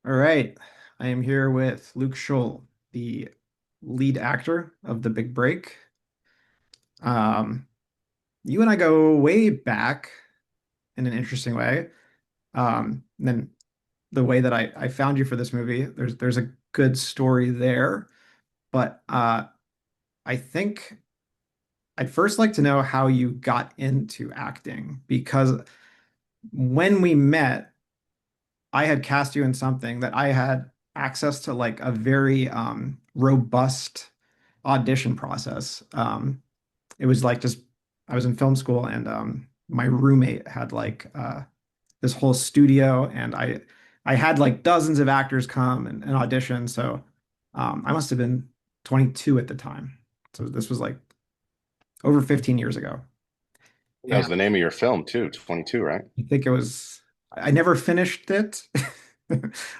All right. I am here with Luke Sholl, the lead actor of The Big Break. Um, you and I go way back in an interesting way. And then the way that I found you for this movie, there's a good story there. But I think I'd first like to know how you got into acting because when we met, I had cast you in something that I had access to like a very robust audition process. It was like just I was in film school and my roommate had like this whole studio and I had like dozens of actors come and audition. So I must have been 22 at the time. So this was like over 15 years ago. That And was the name of your film too, 22, right? I think it was I never finished it.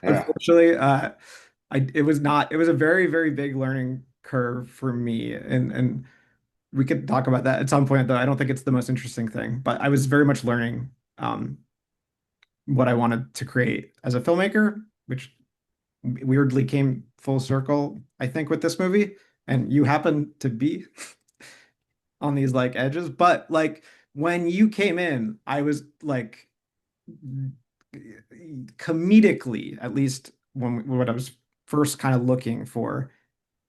Yeah. Unfortunately, it was not it was a very, very big learning curve for me. And we could talk about that at some point, though. I don't think it's the most interesting thing, but I was very much learning um, what I wanted to create as a filmmaker, which weirdly came full circle, I think, with this movie. And you happen to be on these like edges, but like when you came in, I was like comedically, at least when I was first kind of looking for,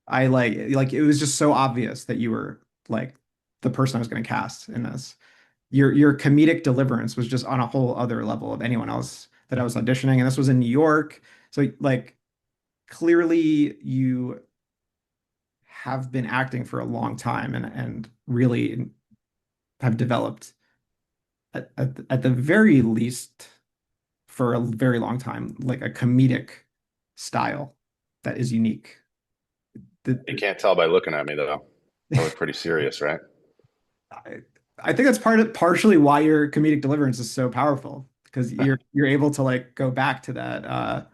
I like it was just so obvious that you were like the person I was going to cast in this. Your comedic deliverance was just on a whole other level of anyone else that I was auditioning, and this was in New York. So like clearly you have been acting for a long time and really have developed at the very least for a very long time like a comedic style that is unique. You The, can't tell by looking at me though. I look pretty serious, right? I, I think that's partially why your comedic deliverance is so powerful because you're able to like go back to that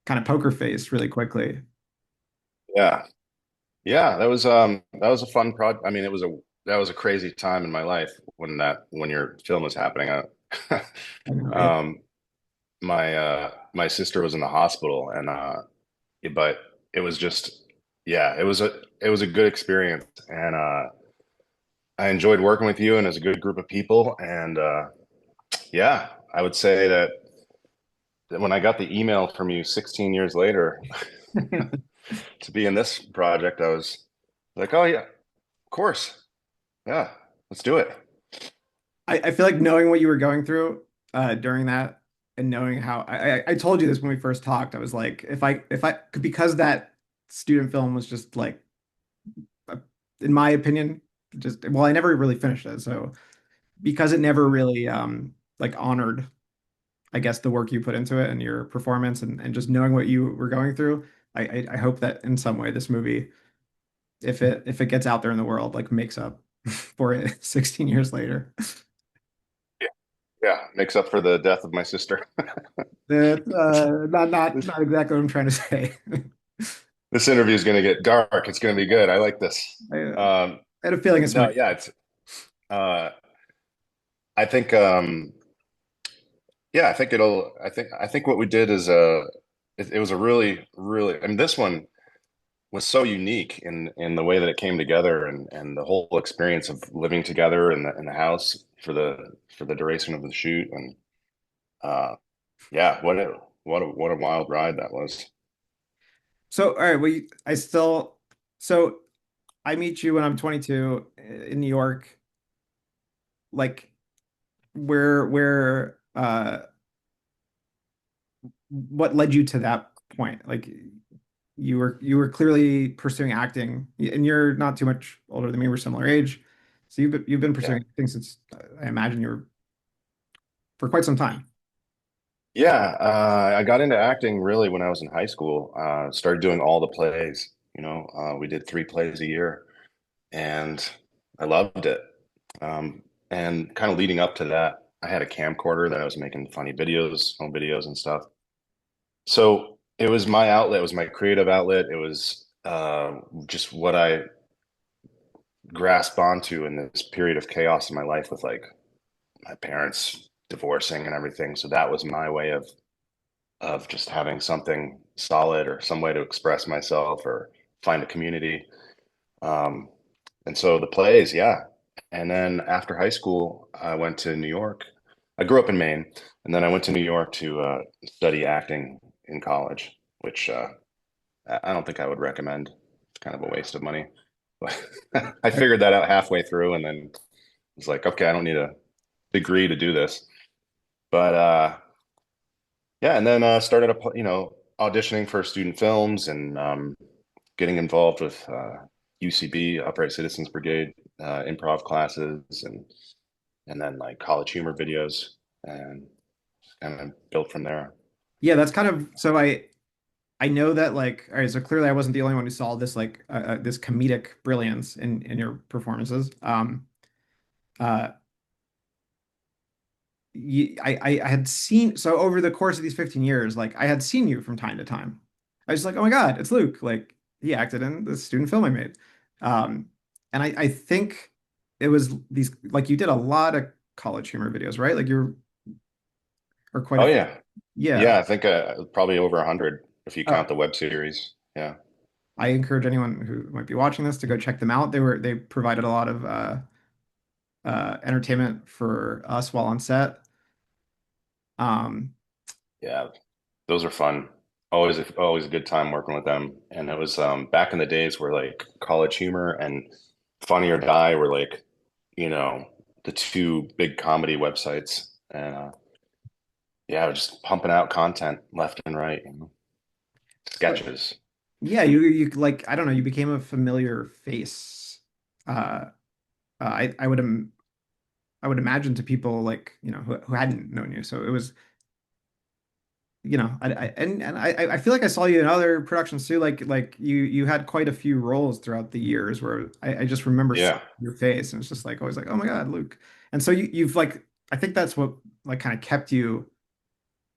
kind of poker face really quickly. Yeah. Yeah, that was a fun project. I mean, that was a crazy time in my life when your film was happening. I know, right? Um my sister was in the hospital and but it was just yeah, it was a good experience and I enjoyed working with you and as a good group of people and yeah, I would say that when I got the email from you 16 years later to be in this project, I was like, oh yeah, of course. Yeah, let's do it. I feel like knowing what you were going through during that and knowing how I told you this when we first talked. I was like, if I because that student film was just like, uh, in my opinion, just well, I never really finished it. So because it never really like honored, I guess, the work you put into it and your performance and just knowing what you were going through, I hope that in some way this movie, if it gets out there in the world, like makes up for it 16 years later. Yeah, yeah, makes up for the death of my sister. That's This not exactly what I'm trying to say. this interview is going to get dark. It's going to be good. I like this. I Um, had a feeling it's no, my yeah, it's. Uh, I think. Yeah, I think it'll. I think what we did is. It was a really, really. I mean, this one was so unique in the way that it came together and the whole experience of living together in the house for the duration of the shoot and uh, yeah, what a wild ride that was. So all right, I still so I meet you when I'm 22 in New York. Like where what led you to that point? Like you were clearly pursuing acting, and you're not too much older than me. We're similar age, so you've been Yeah. pursuing acting since I imagine you were for quite some time. Yeah, I got into acting really when I was in high school. Started doing all the plays. We did 3 plays a year, and I loved it. Um, and kind of leading up to that, I had a camcorder that I was making funny videos, home videos, and stuff. So it was my outlet. It was my creative outlet. It was just what I grasped onto in this period of chaos in my life with like my parents divorcing and everything. So that was my way of of just having something solid or some way to express myself or find a community. Um, and so the plays, yeah. And then after high school, I went to New York. I grew up in Maine, and then I went to New York to study acting in college, which I don't think I would recommend. It's kind of a waste of money. But I I- figured that out halfway through, and then was like, okay, I don't need a degree to do this. But yeah, and then started auditioning for student films and getting involved with UCB, Upright Citizens Brigade, improv classes, and then like college humor videos, and kind of built from there. yeah, that's kind of so I know that like all right, so clearly I wasn't the only one who saw this like this comedic brilliance in your performances. Uh I had seen so over the course of these 15 years, like I had seen you from time to time. I was like, oh my God, it's Luke. Like he acted in the student film I made. Um, and I think it was these like you did a lot of college humor videos, right? Like you're or quite a Oh few. yeah, Yeah. yeah. I think probably over 100 if you count Oh, the web series. Yeah, I encourage anyone who might be watching this to go check them out. They provided a lot of entertainment for us while on set. Um, yeah. Those are fun. Always a good time working with them. And it was back in the days where like College Humor and Funny or Die were like, you know, the two big comedy websites. And yeah, just pumping out content left and right, but sketches. yeah, you like I don't know, you became a familiar face. Uh, I would I would imagine to people like who hadn't known you. So it was I feel like I saw you in other productions too. Like you had quite a few roles throughout the years where I just remember seeing Yeah. your face and it's just like always like oh my God, Luke. And so you've like I think that's what like kind of kept you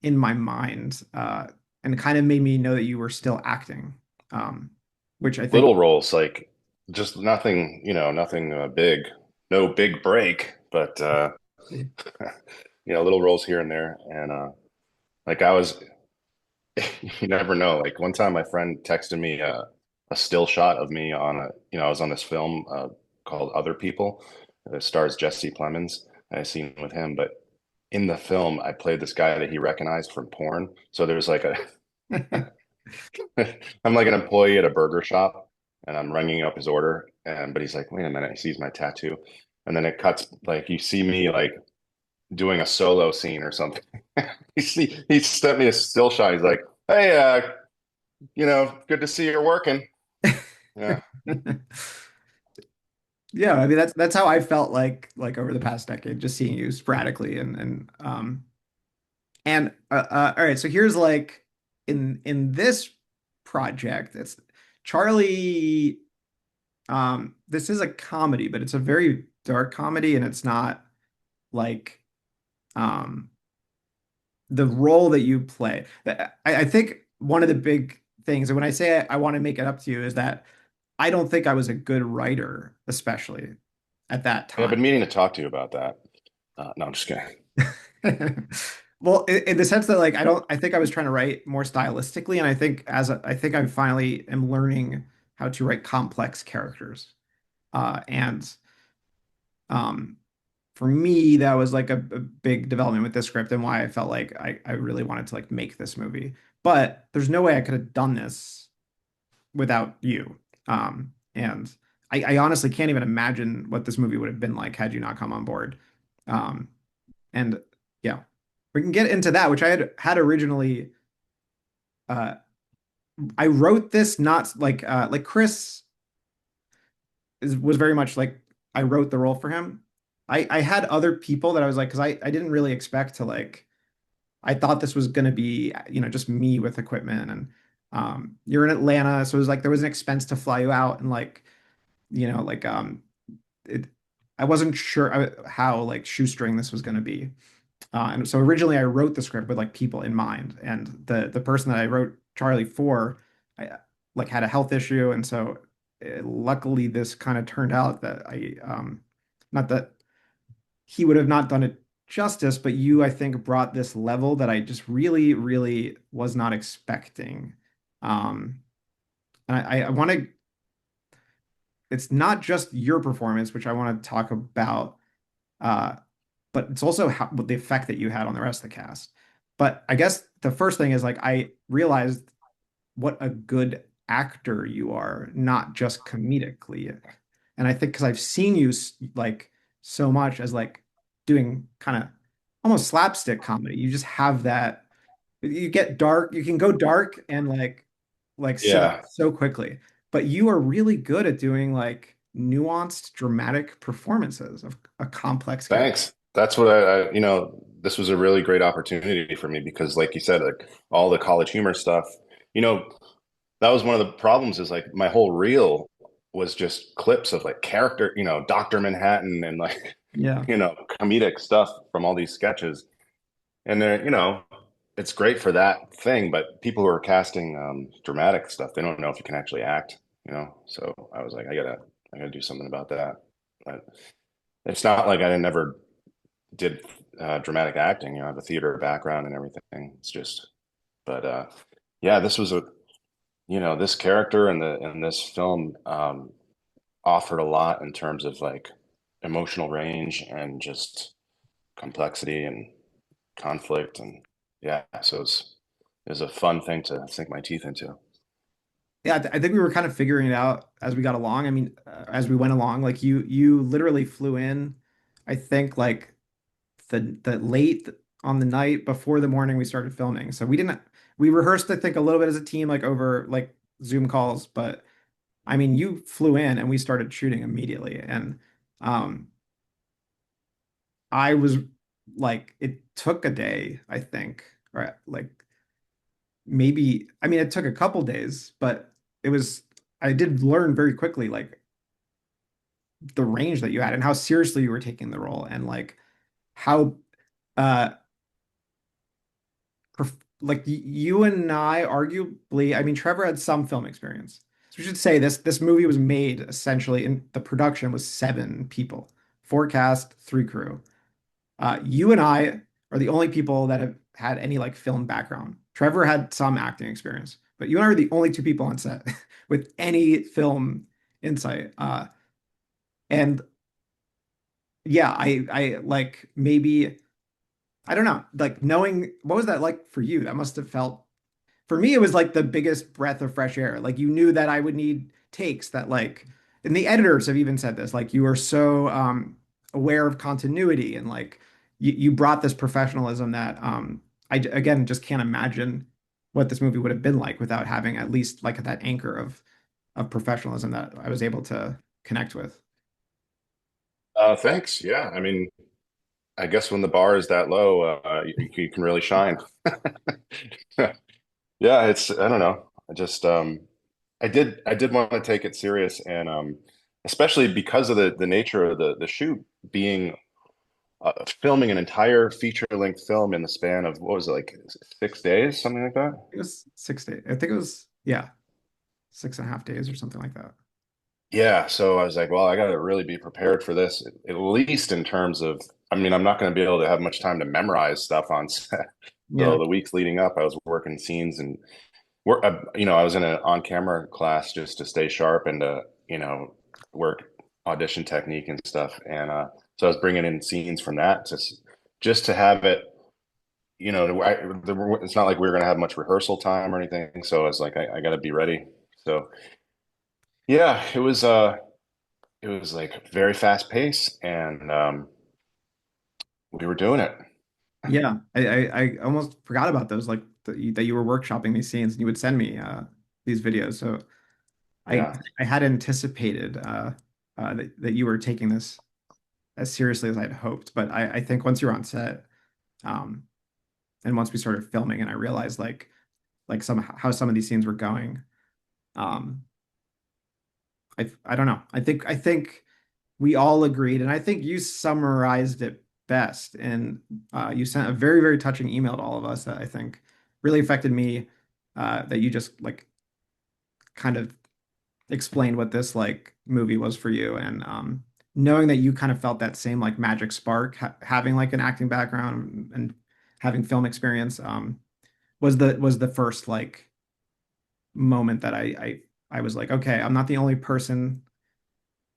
in my mind and kind of made me know that you were still acting, um, which I think Little roles, like just nothing, nothing big, no big break, but little roles here and there. And like I was you never know. Like one time, my friend texted me a still shot of me on I was on this film called Other People. It stars Jesse Plemons. And I seen with him, but in the film, I played this guy that he recognized from porn. So there's like I'm like an employee at a burger shop, and I'm ringing up his order, and but he's like, wait a minute, he sees my tattoo, and then it cuts like you see me like doing a solo scene or something. He sent me a still shot. He's like, hey, good to see you're working. Yeah. Yeah, I mean that's how I felt like over the past decade, just seeing you sporadically and all right, so here's like in this project, it's Charlie. This is a comedy, but it's a very dark comedy, and it's not like um the role that you play. I think one of the big things, and when I say I want to make it up to you, is that I don't think I was a good writer, especially at that Yeah, I've time. been meaning to talk to you about that. No, I'm just kidding. Well, in the sense that like I think I was trying to write more stylistically, and I think I finally am learning how to write complex characters. And um, for me, that was like a big development with this script and why I felt like I really wanted to like make this movie. But there's no way I could have done this without you. And I honestly can't even imagine what this movie would have been like had you not come on board. Um, and yeah, we can get into that, which I had originally. Uh, I wrote this not like Chris was very much like I wrote the role for him. I had other people that I was like because I didn't really expect to like I thought this was gonna be just me with equipment and you're in Atlanta so it was like there was an expense to fly you out and like like it I wasn't sure how like shoestring this was gonna be. And so originally I wrote the script with like people in mind, and the person that I wrote Charlie for, I like had a health issue, and so luckily this kind of turned out that I not that he would have not done it justice, but you, I think, brought this level that I just really, really was not expecting. Um, and I want to, it's not just your performance, which I want to talk about, uh, but it's also what the effect that you had on the rest of the cast. But I guess the first thing is like I realized what a good actor you are, not just comedically. And I think because I've seen you like so much as like doing kind of almost slapstick comedy, you just have that. You get dark, you can go dark and like silly Yeah, so quickly. But you are really good at doing like nuanced, dramatic performances of a complex character. thanks. That's what this was a really great opportunity for me because, like you said, like all the college humor stuff, you know, that was one of the problems is like my whole reel was just clips of like character, Dr. Manhattan and like, Yeah. comedic stuff from all these sketches. And then, it's great for that thing, but people who are casting dramatic stuff, they don't know if you can actually act. So I was like, I gotta do something about that. But it's not like I never did dramatic acting. I have a theater background and everything. It's just, but yeah, this was this character and this film offered a lot in terms of like emotional range and just complexity and conflict and yeah, so it was a fun thing to sink my teeth into. Yeah, I think we were kind of figuring it out as we got along. I mean, as we went along, like you literally flew in, I think like the late on the night before the morning we started filming. So we rehearsed I think a little bit as a team like over like Zoom calls, but I mean, you flew in and we started shooting immediately. And um I was like it took a day, I think, or like maybe I mean it took a couple days, but it was I did learn very quickly like the range that you had and how seriously you were taking the role and like how uh like you and I arguably I mean Trevor had some film experience. So we should say this movie was made essentially in the production was seven people, four cast, three crew. You and I are the only people that have had any like film background. Trevor had some acting experience, but you and I are the only two people on set with any film insight. And yeah, I like maybe I don't know, like knowing what was that like for you? That must have felt for me, it was like the biggest breath of fresh air. Like you knew that I would need takes that like, and the editors have even said this, like you were so aware of continuity and like you brought this professionalism that again just can't imagine what this movie would have been like without having at least like that anchor of professionalism that I was able to connect with. Thanks. Yeah, I mean, I guess when the bar is that low, you can really shine. Yeah, it's I don't know. I did want to take it serious and especially because of the nature of the shoot being filming an entire feature-length film in the span of what was it like 6 days, something like that. It was 6 days. I think it was, yeah, 6.5 days or something like that. Yeah, so I was like, well, I got to really be prepared for this, at least in terms of, I mean, I'm not going to be able to have much time to memorize stuff on set. Yeah. So the weeks leading up, I was working scenes and I was in an on-camera class just to stay sharp and to, work audition technique and stuff. And so I was bringing in scenes from that just to have it, it's not like we were going to have much rehearsal time or anything. So I was like, I got to be ready. So yeah, it was like very fast pace and we were doing it. Yeah, I almost forgot about those, like that you were workshopping these scenes and you would send me these videos. So I Yeah. I had anticipated that you were taking this as seriously as I'd hoped. But I think once you're on set, um, and once we started filming, and I realized like some how some of these scenes were going, um, I don't know. I think we all agreed, and I think you summarized it best. And you sent a very, very touching email to all of us that I think really affected me. That you just like kind of explained what this like movie was for you, and knowing that you kind of felt that same like magic spark, having like an acting background and having film experience, was the first like moment that I was like, okay, I'm not the only person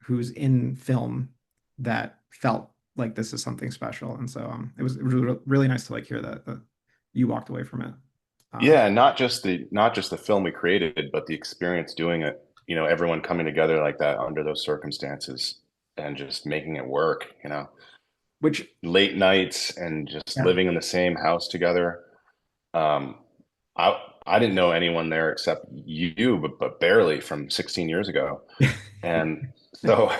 who's in film that felt like this is something special. And so it was really nice to like hear that you walked away from it. Yeah, not just the film we created, but the experience doing it. Everyone coming together like that under those circumstances and just making it work. Which Late nights and just yeah. living in the same house together. Um, I didn't know anyone there except you, but barely from 16 years ago. And so,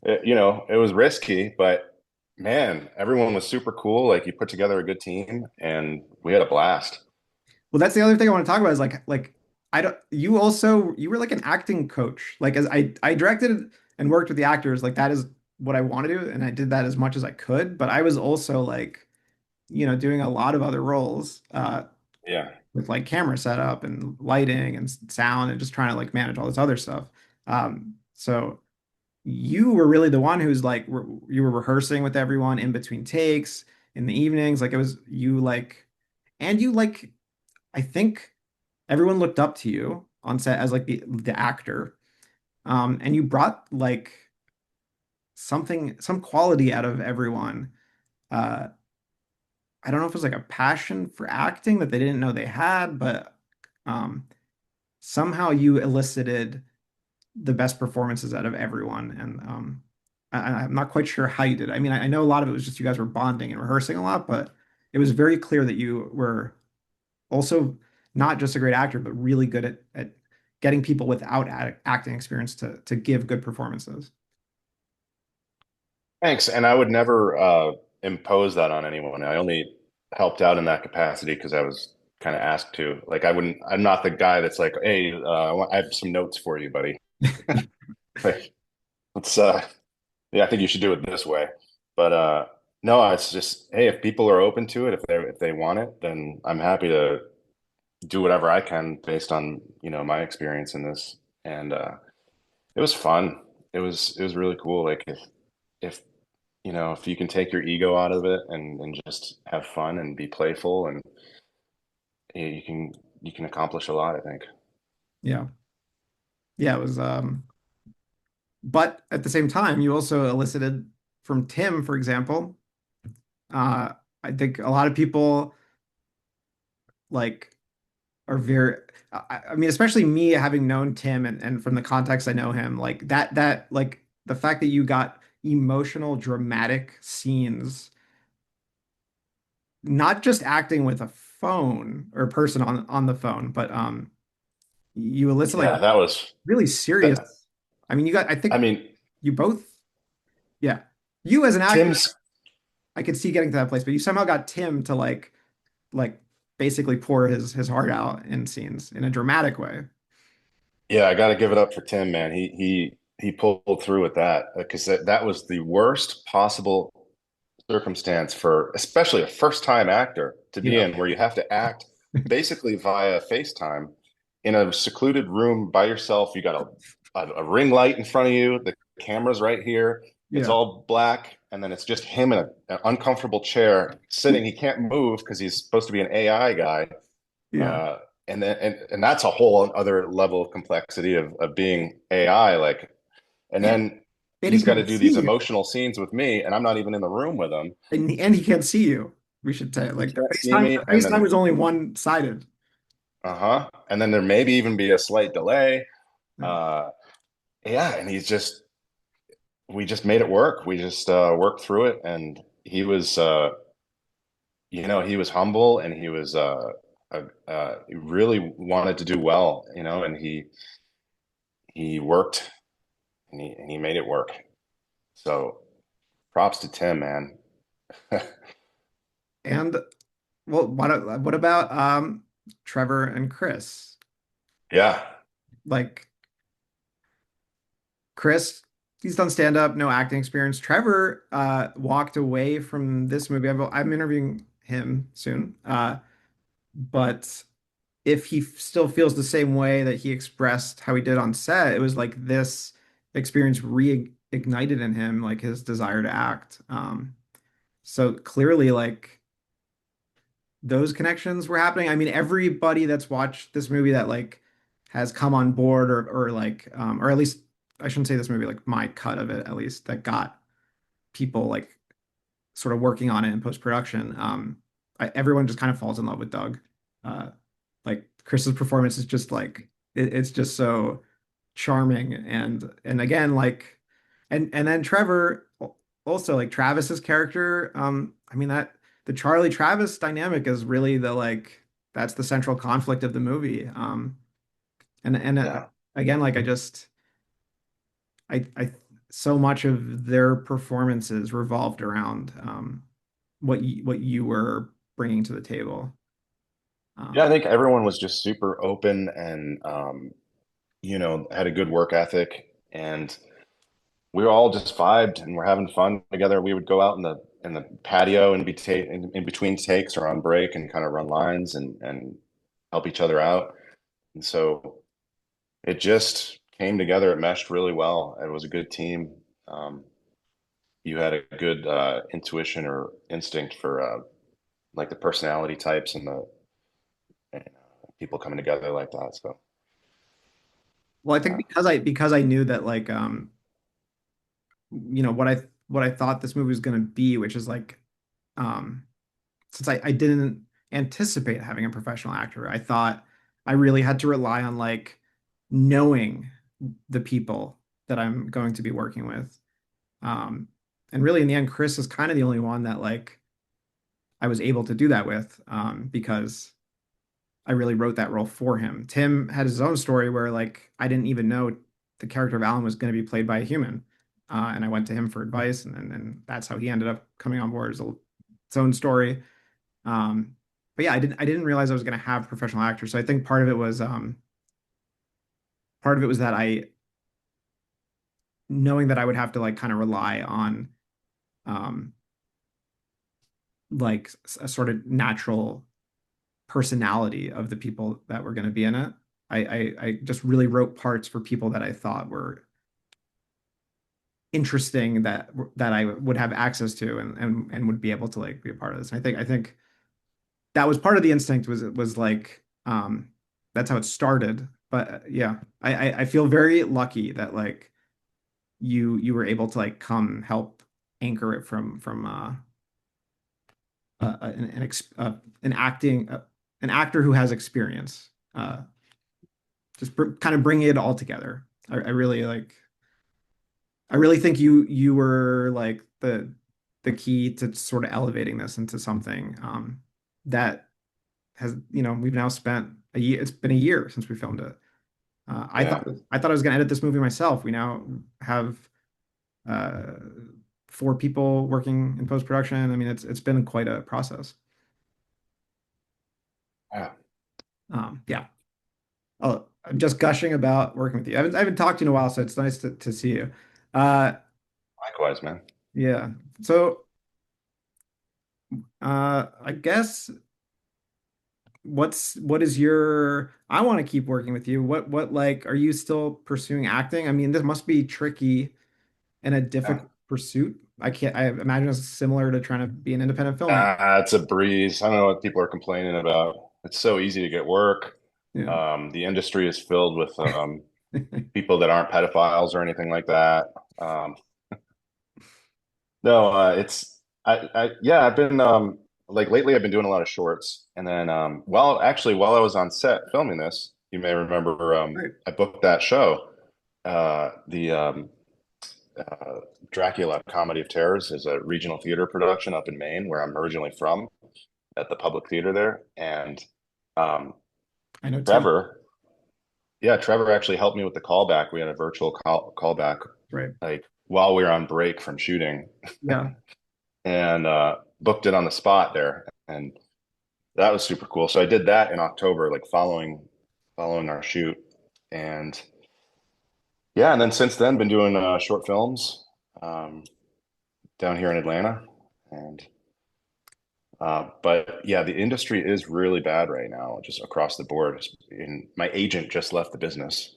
it was risky, but man, everyone was super cool. Like you put together a good team and we had a blast. Well, that's the other thing I want to talk about is like I don't you also you were like an acting coach. Like as I directed and worked with the actors, like that is what I want to do and I did that as much as I could, but I was also like, doing a lot of other roles Yeah. with like camera setup and lighting and sound and just trying to like manage all this other stuff. So you were really the one who's like you were rehearsing with everyone in between takes in the evenings. Like it was you like and you like I think everyone looked up to you on set as like the actor. And you brought like some quality out of everyone. Uh, I don't know if it was like a passion for acting that they didn't know they had, but um, somehow you elicited the best performances out of everyone. And I'm not quite sure how you did it. I mean, I know a lot of it was just you guys were bonding and rehearsing a lot, but it was very clear that you were also not just a great actor, but really good at getting people without acting experience to give good performances. Thanks. And I would never impose that on anyone. I only helped out in that capacity because I was kind of asked to. Like, I'm not the guy that's like, hey, I have some notes for you, buddy. Like, let's, yeah, I think you should do it this way. But no, it's just, hey, if people are open to it, if they want it, then I'm happy to do whatever I can based on, my experience in this. And it was fun. It was really cool. Like if if you can take your ego out of it and just have fun and be playful and you can accomplish a lot, I think. Yeah. Yeah, it was but at the same time, you also elicited from Tim, for example, uh I think a lot of people like are very I mean, especially me having known Tim and from the context I know him, like that like the fact that you got emotional, dramatic scenes, not just acting with a phone or a person on the phone, but you elicit like Yeah, that was really serious. that. I mean, I I think mean, you both, yeah. You as an actor, Tim's, I could see getting to that place, but you somehow got Tim to like basically pour his heart out in scenes in a dramatic way. yeah, I got to give it up for Tim, man. He pulled through with that because that was the worst possible circumstance for especially a first time actor to be Yeah. in, where you have to act basically via FaceTime in a secluded room by yourself. You got a ring light in front of you, the camera's right here, it's Yeah. all black, and then it's just him in an uncomfortable chair sitting. He can't move because he's supposed to be an AI guy. Yeah. uh, and that's a whole other level of complexity of being AI. Like, and And, then and he he's got to can't do these see you. emotional scenes with me, and I'm not even in the room with him. And he can't see you. We should say He like the can't see FaceTime me, the and FaceTime then was only one-sided. and then there maybe even be a slight delay. Yeah. Uh, yeah, and we just made it work. We just worked through it, and he was humble, and he really wanted to do well, and he worked, and he made it work. So props to Tim, man. And well, what about Trevor and Chris? Yeah, Like Chris, he's done stand up, no acting experience. Trevor walked away from this movie. I'm interviewing him soon. But if he still feels the same way that he expressed how he did on set, it was like this experience ignited in him like his desire to act. So clearly, like those connections were happening. I mean, everybody that's watched this movie that like has come on board or like or at least I shouldn't say this movie, like my cut of it at least that got people like sort of working on it in post-production. Everyone just kind of falls in love with Doug. Uh, like Chris's performance is just like it's just so charming and again like and then Trevor also like Travis's character. I mean that the Charlie Travis dynamic is really the like that's the central conflict of the movie. And Yeah. again like I so much of their performances revolved around what you were bringing to the table. Yeah, I Um, think everyone was just super open and had a good work ethic, and we were all just vibed and we're having fun together. We would go out in the patio and in between takes or on break and kind of run lines and help each other out. And so it just came together. It meshed really well. It was a good team. Um, you had a good intuition or instinct for like the personality types and the people coming together like that. So well, I think yeah, because I knew that like what I thought this movie was going to be, which is like um since I didn't anticipate having a professional actor, I thought I really had to rely on like knowing the people that I'm going to be working with. Um, and really in the end, Chris is kind of the only one that like I was able to do that with because I really wrote that role for him. Tim had his own story where like I didn't even know the character of Alan was going to be played by a human. And I went to him for advice and that's how he ended up coming on board as its own story. But yeah, I didn't realize I was going to have professional actors. So I think part of it was that I knowing that I would have to like kind of rely on um like a sort of natural personality of the people that were going to be in it. I just really wrote parts for people that I thought were interesting that I would have access to and would be able to like be a part of this. And I think that was part of the instinct was like that's how it started. But yeah, I feel very lucky that like you were able to like come help anchor it from an acting an actor who has experience. Just kind of bringing it all together. I really like. I really think you were like the key to sort of elevating this into something that has we've now spent a year. It's been a year since we filmed it. yeah, I thought I was going to edit this movie myself. We now have uh, four people working in post production. I mean, it's been quite a process. yeah. Yeah. Oh, I'm just gushing about working with you. I haven't talked to you in a while, so it's nice to see you. Uh, Likewise, man. yeah. So, I guess what is your I want to keep working with you. What like are you still pursuing acting? I mean, this must be tricky and a Yeah. difficult pursuit. I imagine it's similar to trying to be an independent filmmaker. It's a breeze. I don't know what people are complaining about. It's so easy to get work. Yeah. The industry is filled with people that aren't pedophiles or anything like that. Um, no, yeah, I've been like lately I've been doing a lot of shorts. And then while I was on set filming this, you may remember Right. I booked that show. The uh, Dracula Comedy of Terrors is a regional theater production up in Maine, where I'm originally from, at the public theater there. And um, I know Tim. Trevor, yeah, Trevor actually helped me with the callback. We had a virtual callback Right. like while we were on break from shooting, Yeah. and booked it on the spot there, and that was super cool. So I did that in October, like following our shoot, and yeah, and then since then been doing short films um, down here in Atlanta, and but yeah, the industry is really bad right now, just across the board. And my agent just left the business.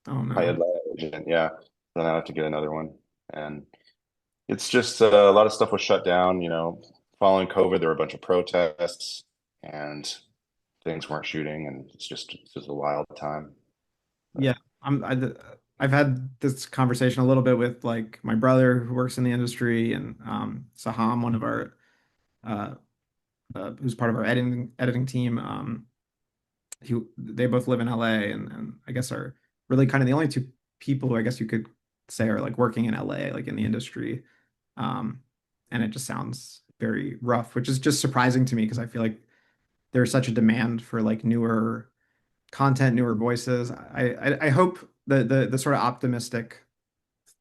Oh My no. Atlanta agent, yeah. Then I have to get another one. And it's just a lot of stuff was shut down, you know, following COVID, there were a bunch of protests and things weren't shooting, and it's just a wild time. Yeah, I've had this conversation a little bit with like my brother who works in the industry and Saham, one of our uh, who's part of our editing team. They both live in LA and I guess are really kind of the only two people who I guess you could say are like working in LA, like in the industry. Um, and it just sounds very rough, which is just surprising to me because I feel like there's such a demand for like newer content, newer voices. I hope the sort of optimistic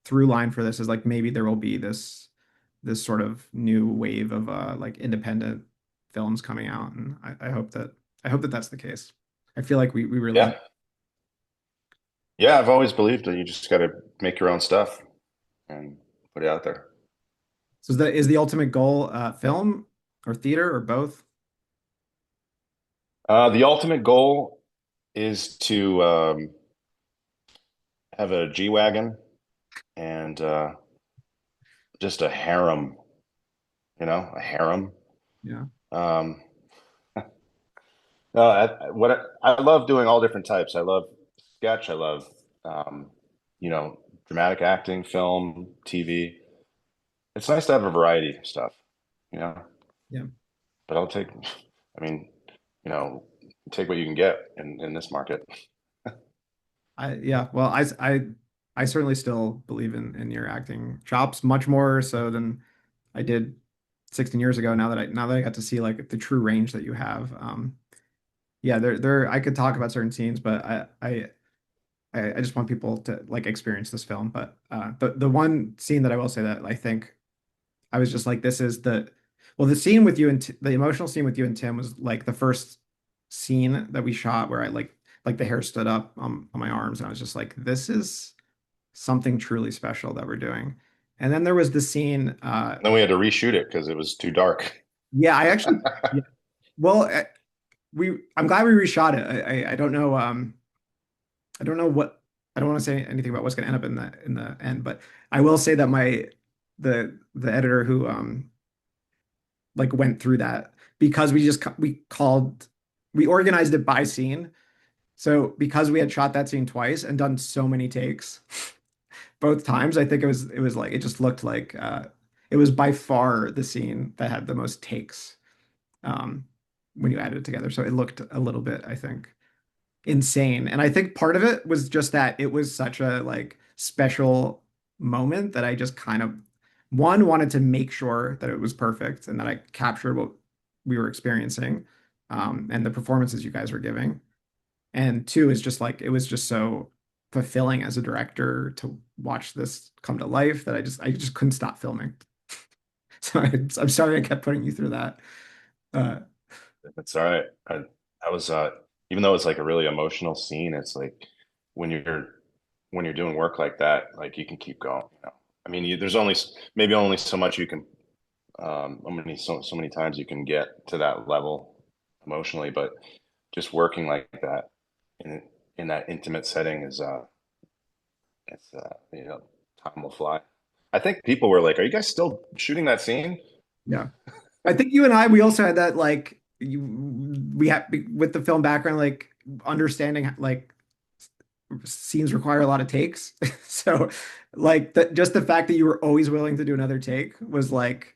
through line for this is like maybe there will be this sort of new wave of like independent films coming out, and I hope that that's the case. I feel like we really need. Yeah. Yeah, I've always believed that you just got to make your own stuff and put it out there. So is the ultimate goal film or theater or both? The ultimate goal is to have a G-Wagon and just a harem, you know, a harem. Yeah, Um, no, I love doing all different types. I love sketch. I love, um, you know, dramatic acting, film, TV. It's nice to have a variety of stuff, you know, yeah. but I'll take, I mean, you know, take what you can get in this market. Yeah. Well, I certainly still believe in your acting chops much more so than I did 16 years ago. Now that I got to see like the true range that you have. Yeah, there I could talk about certain scenes, but I just want people to like experience this film. But the one scene that I will say that I think I was just like, this is the scene with you and the emotional scene with you and Tim was like the first scene that we shot where I like the hair stood up on my arms and I was just like, this is something truly special that we're doing. And then there was the scene, Then we had to reshoot it because it was too dark. yeah, I actually, yeah, well, I'm glad we reshot it. I don't know, I don't know what, I don't want to say anything about what's going to end up in the end, but I will say that the editor who like went through that because we organized it by scene. So because we had shot that scene twice and done so many takes both times, I think it was like it just looked like it was by far the scene that had the most takes um when you added it together. So it looked a little bit, I think, insane. And I think part of it was just that it was such a like special moment that I just kind of one wanted to make sure that it was perfect and that I captured what we were experiencing and the performances you guys were giving. And two is just like it was just so fulfilling as a director to watch this come to life that I just couldn't stop filming. So I'm sorry I kept putting you through that. Uh, It's all right. I was even though it's like a really emotional scene, it's like when you're doing work like that, like you can keep going, you know. I mean, there's only maybe only so much you can so many times you can get to that level emotionally, but just working like that in that intimate setting is it's you know, time will fly. I think people were like, "Are you guys still shooting that scene?" yeah. I think you and I, we also had that like we have with the film background, like understanding like scenes require a lot of takes. So like just the fact that you were always willing to do another take was like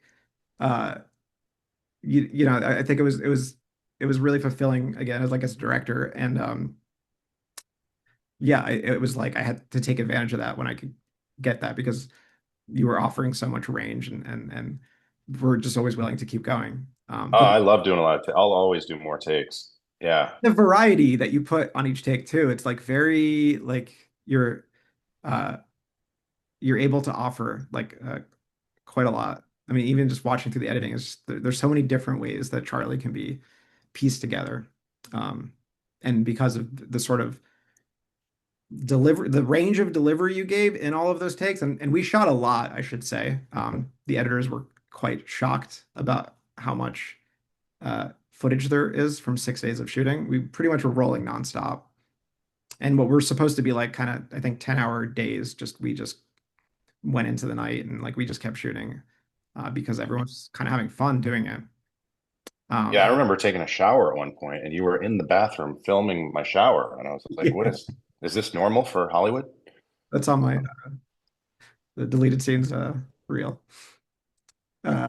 uh you know, I think it was really fulfilling again as a director. And yeah, it was like I had to take advantage of that when I could get that because you were offering so much range and we're just always willing to keep going. Oh, But I love doing a lot of I'll always do more takes. Yeah. the variety that you put on each take too, it's like very like uh you're able to offer like quite a lot. I mean, even just watching through the editing is there's so many different ways that Charlie can be pieced together. Um, and because of the sort of the range of delivery you gave in all of those takes, and we shot a lot, I should say. The editors were quite shocked about how much footage there is from 6 days of shooting. We pretty much were rolling nonstop. And what we're supposed to be like kind of, I think, 10-hour days, just we just went into the night and like we just kept shooting because everyone's kind of having fun doing it. Yeah, I Um, remember taking a shower at one point, and you were in the bathroom filming my shower, and I was like, "What yeah, is this normal for Hollywood?" that's on my the deleted scenes reel. Uh,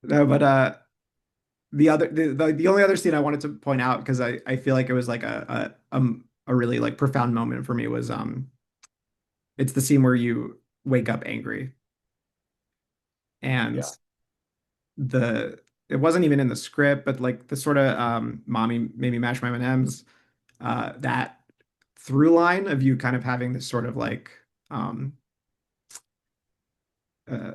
no, but the only other scene I wanted to point out because I feel like it was like a really like profound moment for me was it's the scene where you wake up angry and Yeah, the it wasn't even in the script, but like the sort of mommy made me mash my M&Ms, that through line of you kind of having this sort of like um uh,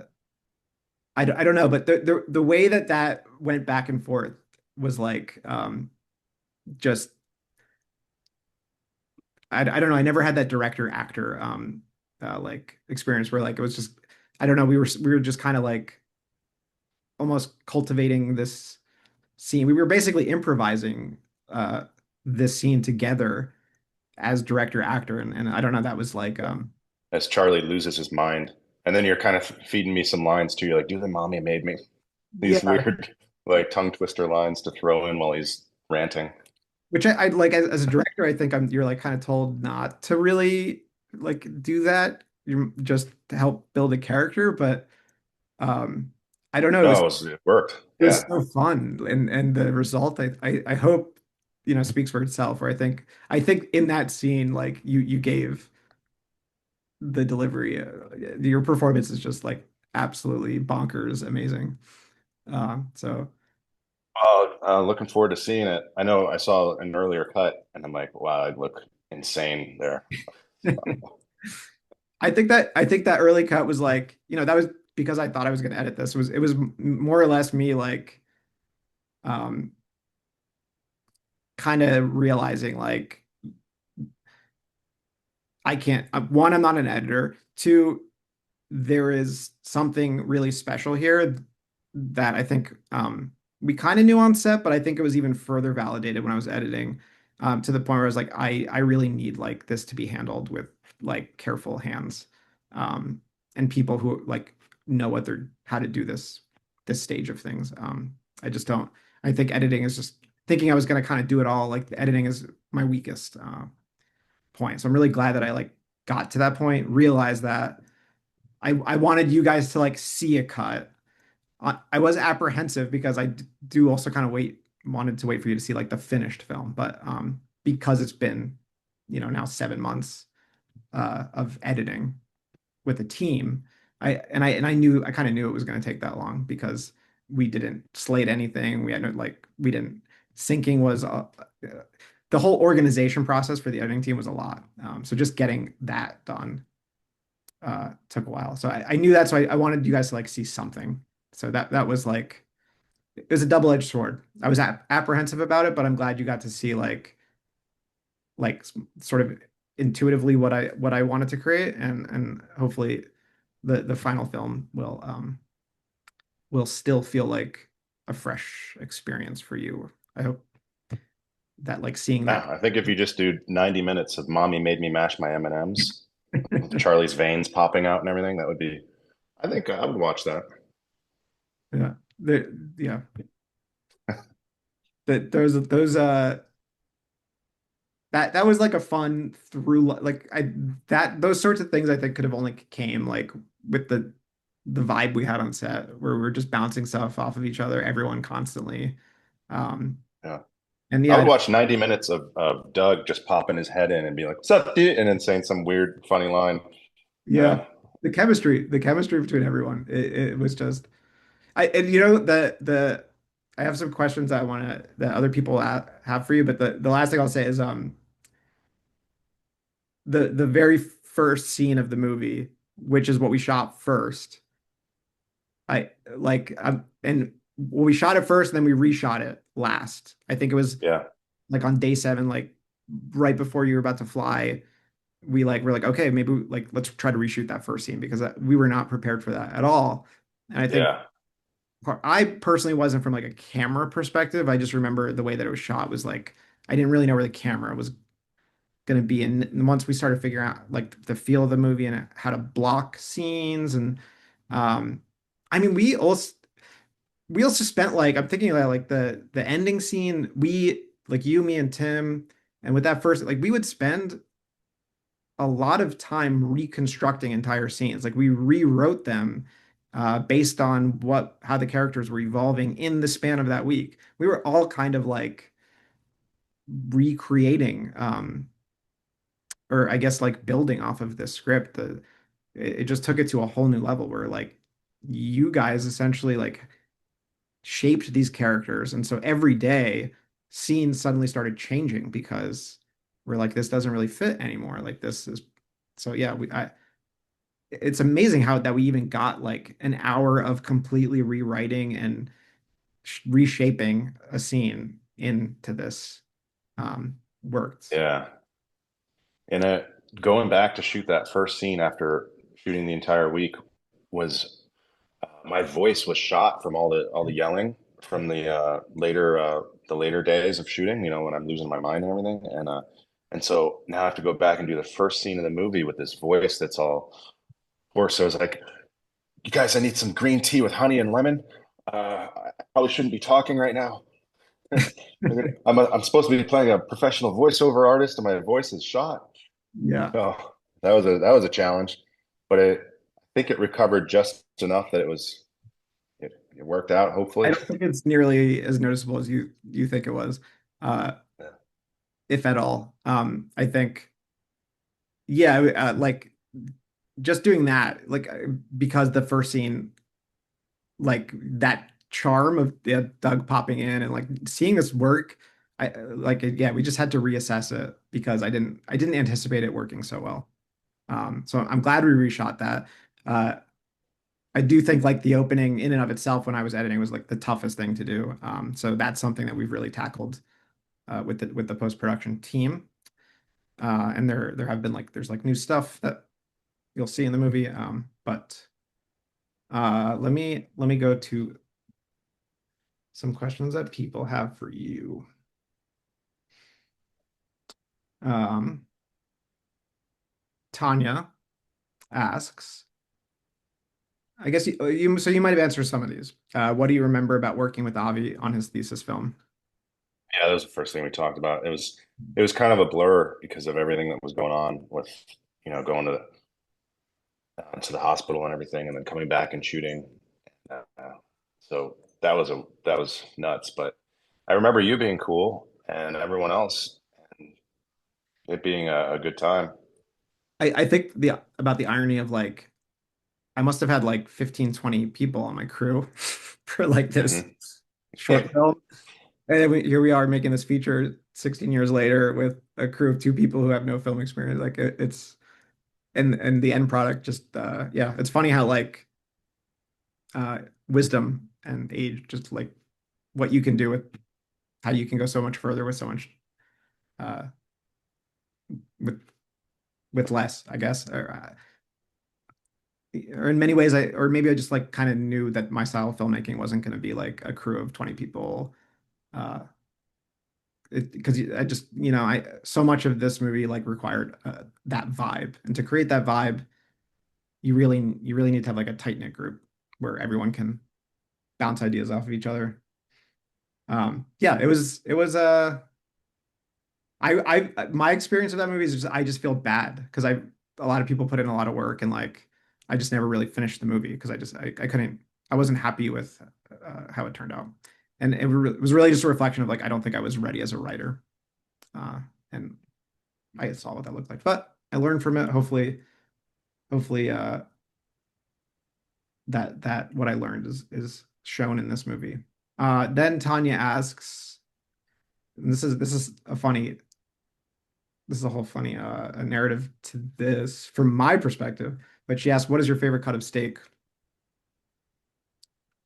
I don't know, but the way that that went back and forth was like just I don't know. I never had that director actor like experience where like it was just I don't know. We were just kind of like almost cultivating this scene. We were basically improvising uh this scene together as director actor, and I don't know. That was like yeah. As Charlie loses his mind, and then you're kind of feeding me some lines too. You're like, "Do the mommy made me." These yeah, weird, like tongue twister lines to throw in while he's ranting. which I like as a director. I think you're like kind of told not to really like do that. You just to help build a character, but um I don't know. No, it worked. It was Yeah. so fun, and the result I hope speaks for itself. Or I think in that scene, like you gave the delivery, your performance is just like absolutely bonkers, amazing. So Oh, looking forward to seeing it. I know I saw an earlier cut, and I'm like, wow, I'd look insane there. I think that early cut was like that was because I thought I was going to edit this. It was more or less me like um kind of realizing like I can't. One, I'm not an editor. Two, there is something really special here that I think we kind of knew on set, but I think it was even further validated when I was editing, to the point where I was like, I really need like this to be handled with like careful hands, and people who like know how to do this stage of things. I just don't. I think editing is just thinking I was going to kind of do it all. Like the editing is my weakest point. So I'm really glad that I like got to that point, realized that I wanted you guys to like see a cut. I was apprehensive because do also kind of wanted to wait for you to see like the finished film, but because it's been now 7 months of editing with a team, I kind of knew it was going to take that long because we didn't slate anything. We had no like we didn't syncing was the whole organization process for the editing team was a lot. So just getting that done took a while. So I knew that's why I wanted you guys to like see something. So that was like it was a double-edged sword. I was apprehensive about it, but I'm glad you got to see like sort of intuitively what I wanted to create, and hopefully the final film will still feel like a fresh experience for you. I hope that like seeing that. Yeah, I think if you just do 90 minutes of "Mommy made me mash my M&Ms" with Charlie's veins popping out and everything, that would be. I think I would watch that. Yeah. Yeah. That those that was like a fun like I that those sorts of things I think could have only came like with the vibe we had on set where we were just bouncing stuff off of each other, everyone constantly. Um Yeah. and I yeah, would watch 90 minutes of Doug just popping his head in and be like, "What's up, dude?" And then saying some weird, funny line. yeah. Yeah. The chemistry between everyone. It was just and the I have some questions that other people have for you, but the last thing I'll say is the very first scene of the movie, which is what we shot first. I like and well, we shot it first and then we reshot it last. I think it was Yeah. like on day 7, like right before you were about to fly. We're like, okay, maybe like let's try to reshoot that first scene because we were not prepared for that at all. And I think Yeah. I personally wasn't from like a camera perspective. I just remember the way that it was shot was like I didn't really know where the camera was going to be. And once we started figuring out like the feel of the movie and how to block scenes, and um, I mean, we also spent like I'm thinking about like the ending scene. We like you, me, and Tim, and with that first, like we would spend a lot of time reconstructing entire scenes. Like we rewrote them based on what how the characters were evolving in the span of that week. We were all kind of like recreating, or I guess like building off of this script. It just took it to a whole new level where like you guys essentially like shaped these characters, and so every day scenes suddenly started changing because we're like this doesn't really fit anymore. Like this is so yeah. It's amazing how that we even got like an hour of completely rewriting and reshaping a scene into this worked. Yeah. And going back to shoot that first scene after shooting the entire week was my voice was shot from all the yelling from the later days of shooting, you know, when I'm losing my mind and everything. And so now I have to go back and do the first scene of the movie with this voice that's all hoarse. So I was like, you guys, I need some green tea with honey and lemon. I probably shouldn't be talking right now. I'm supposed to be playing a professional voiceover artist and my voice is shot. Yeah. Oh, that was a challenge, but I think it recovered just enough that it worked out, I hopefully. don't think it's nearly as noticeable as you think it was, uh, Yeah. if at all. I think, yeah, like just doing that, like because the first scene, like that charm of yeah, Doug popping in and like seeing this work, I like yeah, we just had to reassess it because I didn't anticipate it working so well. So I'm glad we reshot that. Uh, I do think like the opening in and of itself when I was editing was like the toughest thing to do. So that's something that we've really tackled with the post-production team. And there have been like there's like new stuff that you'll see in the movie. But let me go to some questions that people have for you. Um, Tanya asks, I guess so you might have answered some of these. What do you remember about working with Avi on his thesis film? Yeah, that was the first thing we talked about. It was kind of a blur because of everything that was going on with, going to the hospital and everything, and then coming back and shooting. Uh, so that was nuts. But I remember you being cool and everyone else, and it being a good time. I think the about the irony of like I must have had like 15, 20 people on my crew for like this Hmm. short film. And then here we are making this feature 16 years later with a crew of two people who have no film experience. Like it's and the end product just yeah, it's funny how like uh wisdom and age just like what you can do with how you can go so much further with so much uh with less, I guess. Or in many ways or maybe I just like kind of knew that my style of filmmaking wasn't going to be like a crew of 20 people uh because I just I so much of this movie like required that vibe, and to create that vibe you really need to have like a tight knit group where everyone can bounce ideas off of each other. Yeah, it was my experience of that movie is just I just feel bad because a lot of people put in a lot of work, and like I just never really finished the movie because I couldn't I wasn't happy with how it turned out, and it was really just a reflection of like I don't think I was ready as a writer, and I saw what that looked like, but I learned from it. Hopefully, that what I learned is shown in this movie. Then Tanya asks, and this is a whole funny a narrative to this from my perspective, but she asked, "What is your favorite cut of steak?"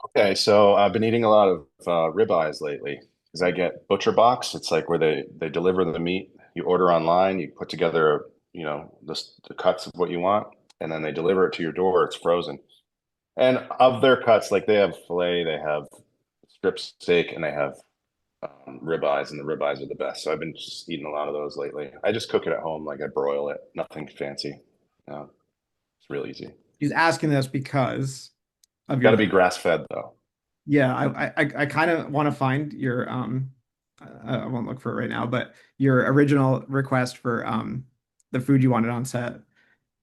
Okay, so I've been eating a lot of ribeyes lately because I get Butcher Box. It's like where they deliver the meat. You order online, you put together, the cuts of what you want, and then they deliver it to your door. It's frozen. And of their cuts, like they have filet, they have strip steak, and they have ribeyes, and the ribeyes are the best. So I've been just eating a lot of those lately. I just cook it at home, like I broil it, nothing fancy. It's real easy. He's asking this because of Got to your, be grass fed though. yeah, I kind of want to find your, I won't look for it right now, but your original request for, the food you wanted on set.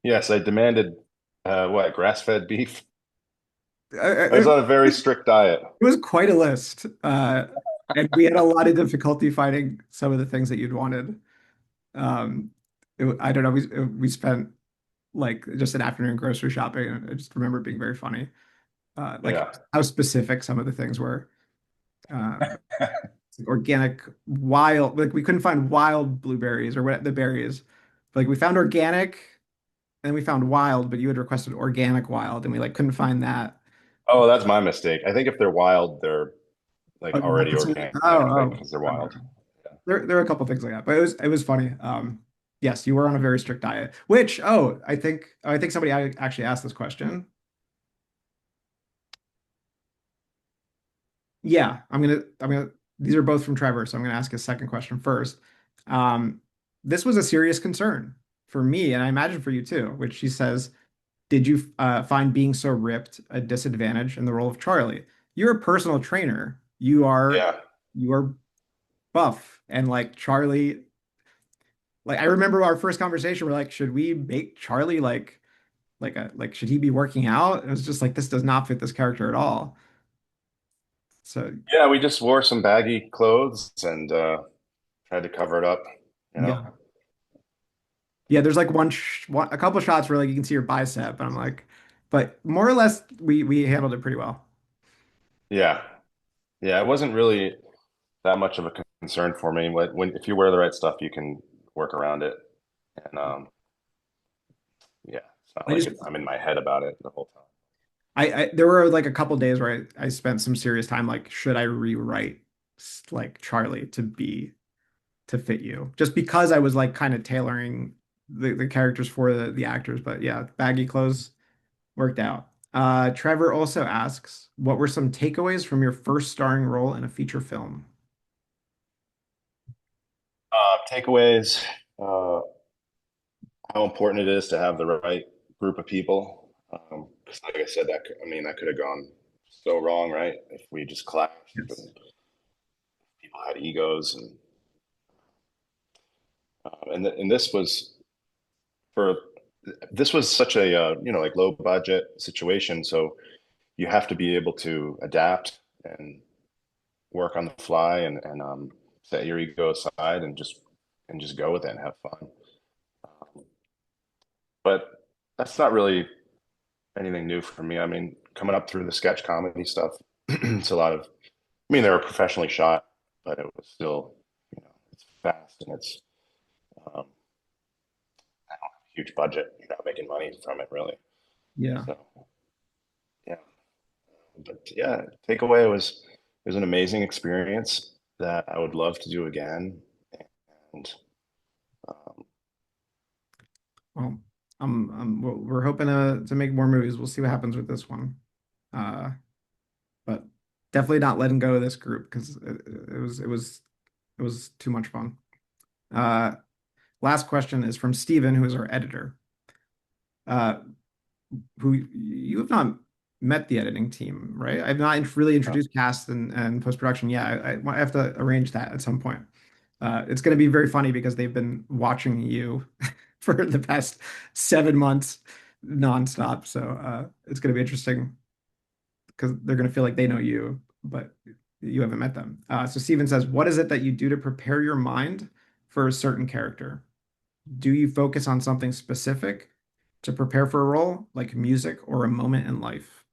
Yes, I demanded what, grass fed beef. I was It on a very strict diet. was quite a list. And we had a lot of difficulty finding some of the things that you'd wanted. I don't know, we spent like just an afternoon grocery shopping, and I just remember it being very funny. Like Yeah. how specific some of the things were. Um, Organic, wild, like we couldn't find wild blueberries or what the berries. Like we found organic and we found wild, but you had requested organic wild, and we like couldn't find that. Oh, that's my mistake. I think if they're wild, they're Oh, like already organic, like oh, because they're oh. wild. There are a couple things like that, but it was funny. Yes, you were on a very strict diet, which, I think somebody actually asked this question. Yeah, I'm gonna these are both from Trevor, so I'm gonna ask a second question first. Um, this was a serious concern for me, and I imagine for you too, which she says, did you find being so ripped a disadvantage in the role of Charlie? You're a personal trainer. Yeah. You are buff, and like Charlie, like I remember our first conversation, we're like, should we make Charlie like should he be working out? It was just like this does not fit this character at all. So Yeah, we just wore some baggy clothes and tried to cover it up, you know? yeah. Yeah, there's like a couple shots where like you can see your bicep, and I'm like, but more or less we handled it pretty well. Yeah. Yeah, it wasn't really that much of a concern for me. If you wear the right stuff, you can work around it. And yeah, it's not I like just I'm in my head about it the whole time. I there were like a couple days where I spent some serious time like, should I rewrite like Charlie to fit you? Just because I was like kind of tailoring the characters for the actors, but yeah, baggy clothes worked out. Trevor also asks, what were some takeaways from your first starring role in a feature film? Takeaways, uh, how important it is to have the right group of people. 'Cause like I said, I mean, that could have gone so wrong, right? If we just clashed Yes. and people had egos and this was for this was such a like low budget situation, so you have to be able to adapt and work on the fly and set your ego aside and just go with it and have fun. But that's not really anything new for me. I mean, coming up through the sketch comedy stuff, it's a lot of. I mean, they were professionally shot, but it was still, it's fast and it's um, huge budget. You're not making money from it really. Yeah. So yeah, but yeah, takeaway was it was an amazing experience that I would love to do again. And um, Well, we're hoping to make more movies. We'll see what happens with this one. Uh, but definitely not letting go of this group because it was too much fun. Uh, Last question is from Steven, who is our editor. Uh, who you have not met the editing team, right? I've not really uh, introduced cast and post-production. Yeah, I have to arrange that at some point. It's going to be very funny because they've been watching you for the past 7 months nonstop. So it's going to be interesting because they're going to feel like they know you, but you haven't met them. So Steven says, what is it that you do to prepare your mind for a certain character? Do you focus on something specific to prepare for a role, like music or a moment in life?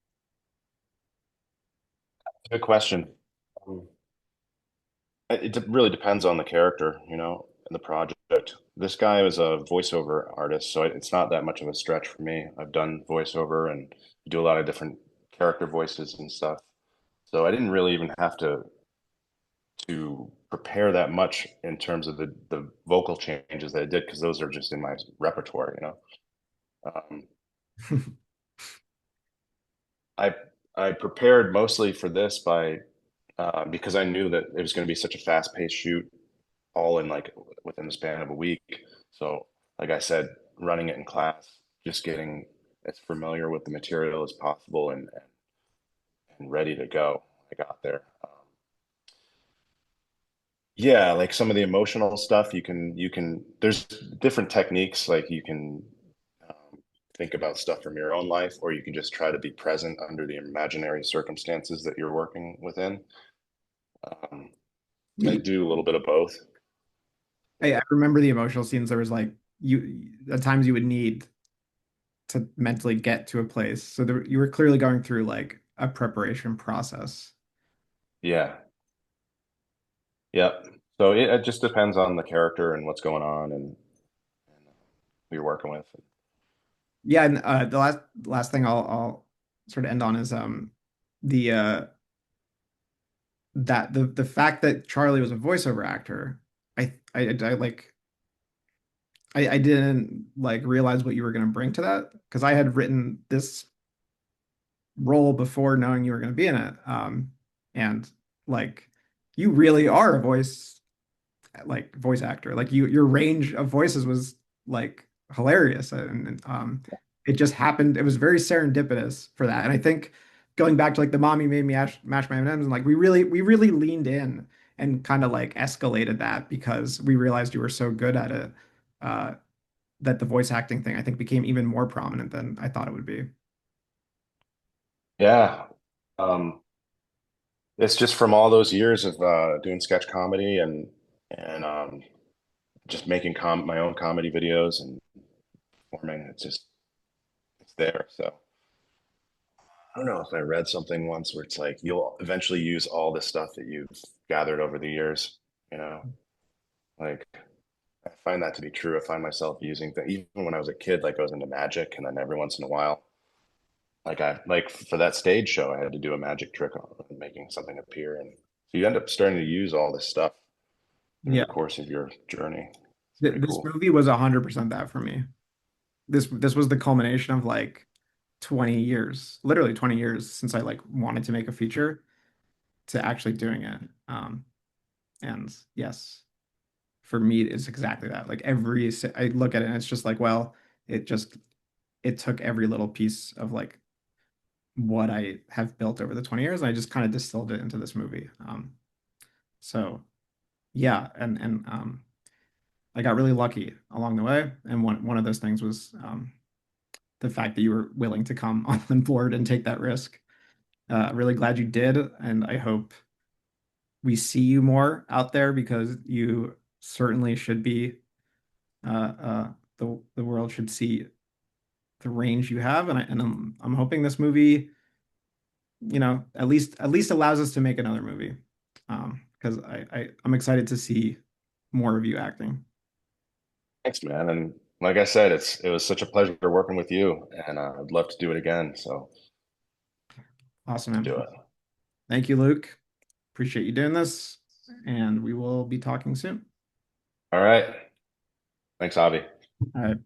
good question. Um, it really depends on the character, and the project. This guy was a voiceover artist, so it's not that much of a stretch for me. I've done voiceover and do a lot of different character voices and stuff. So I didn't really even have to prepare that much in terms of the vocal changes that I did because those are just in my repertoire. Um, I I prepared mostly for this by because I knew that it was going to be such a fast-paced shoot, all in like within the span of a week. So, like I said, running it in class, just getting as familiar with the material as possible and ready to go. I got there. Yeah, like some of the emotional stuff, there's different techniques. Like you can think about stuff from your own life, or you can just try to be present under the imaginary circumstances that you're working within. Um, I Y- do a little bit of both. I remember the emotional scenes. There was like you at times you would need to mentally get to a place. So you were clearly going through like a preparation process. Yeah, yeah. So it just depends on the character and what's going on and who you're working with. Yeah, and the last thing I'll sort of end on is the that the fact that Charlie was a voiceover actor. I like I didn't like realize what you were going to bring to that because I had written this role before knowing you were going to be in it. And like you really are a voice actor. Like your range of voices was like hilarious, and it just happened. It was very serendipitous for that. And I think going back to like the mommy made me mash my M&Ms, and like we really leaned in and kind of like escalated that because we realized you were so good at it. Uh, that the voice acting thing I think became even more prominent than I thought it would be. Yeah. Um, it's just from all those years of doing sketch comedy and just making my own comedy videos and performing. It's there. So I don't know if I read something once where it's like you'll eventually use all the stuff that you've gathered over the years. You know, like I find that to be true. I find myself using that even when I was a kid, like I was into magic, and then every once in a while, like for that stage show, I had to do a magic trick on making something appear, and so you end up starting to use all this stuff through Yeah. the course of your journey. It's Th pretty this cool. movie was 100% that for me. This was the culmination of like 20 years, literally 20 years since I like wanted to make a feature to actually doing it. And yes, for me, it's exactly that. Like I look at it and it's just like, well, it just it took every little piece of like what I have built over the 20 years and I just kind of distilled it into this movie. So yeah, and I got really lucky along the way. And one of those things was the fact that you were willing to come on board and take that risk. Really glad you did, and I hope we see you more out there because you certainly should be. The world should see the range you have, and I'm hoping this movie, at least allows us to make another movie. Because I'm excited to see more of you acting. Thanks, man. And like I said, it was such a pleasure working with you, and I'd love to do it again. So Awesome, let's do man. it. Thank you, Luke. Appreciate you doing this, and we will be talking soon. All right. Thanks, Avi. All right.